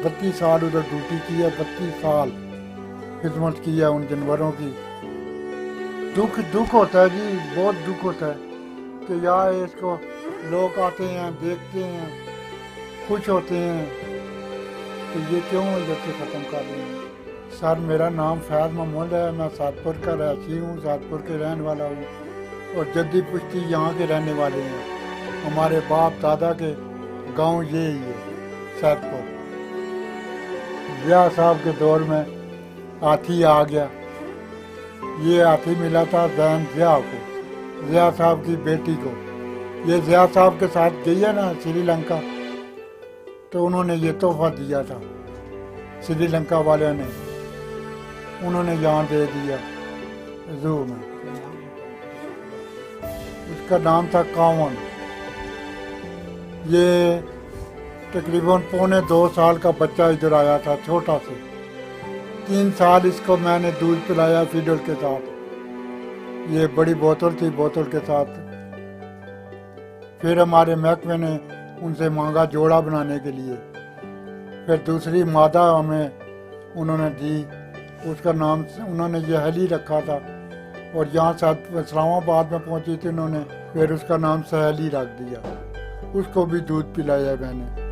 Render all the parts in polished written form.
32 साल उधर ड्यूटी की है, 32 साल खिदमत की है उन जानवरों की। दुख होता है जी, बहुत दुख होता है कि यार इसको लोग आते हैं, देखते हैं, खुश होते हैं कि ये क्यों इधर से ख़त्म कर रहे हैं। सर मेरा नाम फैज़ महमूद है, मैं सादपुर का रहती हूँ, सादपुर के रहने वाला हूँ और जद्दी पुश्ती यहाँ के रहने वाले हैं। हमारे बाप दादा के गांव ये ही है सादपुर। जिया साहब के दौर में हाथी आ गया, ये हाथी मिला था जैन जिया को, जिया साहब की बेटी को। ये जिया साहब के साथ गई है ना श्रीलंका, तो उन्होंने ये तोहफा दिया था श्रीलंका वाले ने, उन्होंने यहाँ दे दिया जू में। उसका नाम था कावन। ये तकरीबन 1.25 साल का बच्चा इधर आया था, छोटा से। 3 साल इसको मैंने दूध पिलाया फीडर के साथ, ये बड़ी बोतल थी, बोतल के साथ। फिर हमारे महकमे ने उनसे मांगा जोड़ा बनाने के लिए, फिर दूसरी मादा हमें उन्होंने दी, उसका नाम उन्होंने यहली रखा था। और यहाँ साथ इस्लामाबाद में पहुँची थी उन्होंने, फिर उसका नाम सहेली रख दिया। उसको भी दूध पिलाया मैंने।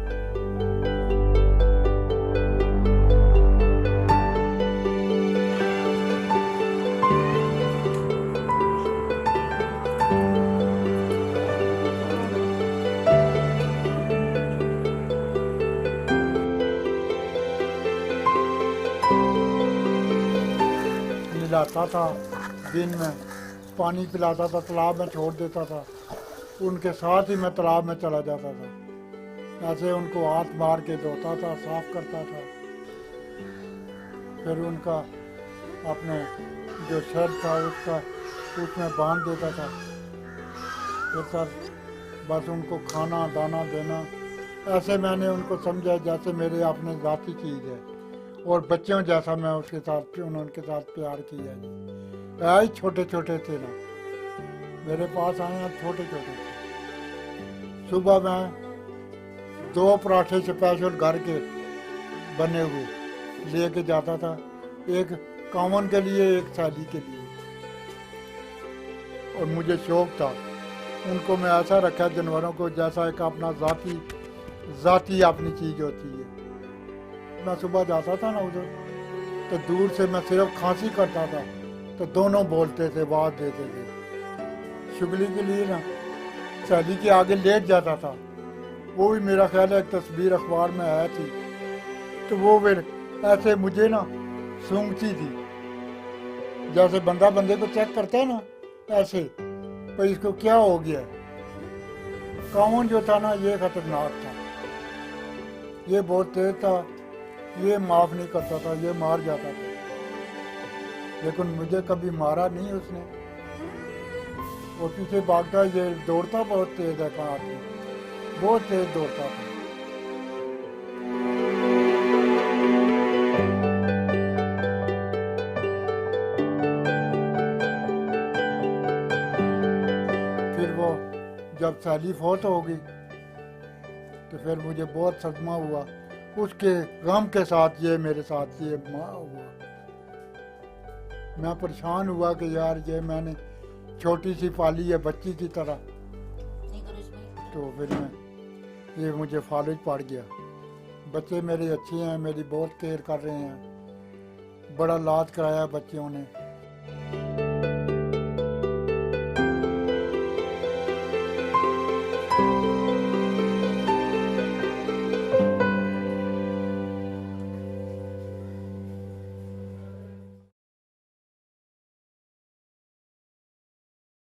लाता था दिन में, पानी पिलाता था, तालाब में छोड़ देता था, उनके साथ ही मैं तालाब में चला जाता था। ऐसे उनको हाथ मार के धोता था, साफ करता था। फिर उनका अपने जो शर्ट था उसका उसमें बांध देता था। फिर सर बस उनको खाना दाना देना, ऐसे मैंने उनको समझा जैसे मेरे अपने ज़ाती चीज़ है, और बच्चों जैसा मैं उसके साथ उनके साथ प्यार किया। आए छोटे छोटे थे ना, मेरे पास आए हैं छोटे छोटे थे। सुबह मैं 2 पराठे स्पेशल घर के बने हुए लेके जाता था, एक कामन के लिए, एक सैली के लिए। और मुझे शौक था, उनको मैं ऐसा रखा जानवरों को जैसा एक अपना ज़ाती अपनी चीज़ होती है। मैं सुबह जाता था ना उधर, तो दूर से मैं सिर्फ खांसी करता था तो दोनों बोलते थे, आवाज़ देते थे। शुगली के लिए ना सैली के आगे लेट जाता था, वो भी मेरा ख्याल है एक तस्वीर अखबार में आया थी, तो वो फिर ऐसे मुझे ना सूंघती थी, जैसे बंदा बंदे को चेक करता है ना, ऐसे पर इसको क्या हो गया। कावन जो था ना ये खतरनाक था, ये बहुत तेज था, ये माफ़ नहीं करता था, ये मार जाता था। लेकिन मुझे कभी मारा नहीं उसने। वो पीछे भागता, ये दौड़ता बहुत तेज है, कहाँ से बहुत तेज दौड़ता था। फिर वो जब सैली फौत हो गई तो फिर मुझे बहुत सदमा हुआ, उसके गम के साथ ये मेरे साथ ये हुआ। मैं परेशान हुआ कि यार ये मैंने छोटी सी पाली है बच्ची की तरह, तो फिर मैं ये मुझे फालिज पड़ गया। बच्चे मेरे अच्छे हैं, मेरी बहुत केयर कर रहे हैं, बड़ा इलाज कराया बच्चों ने।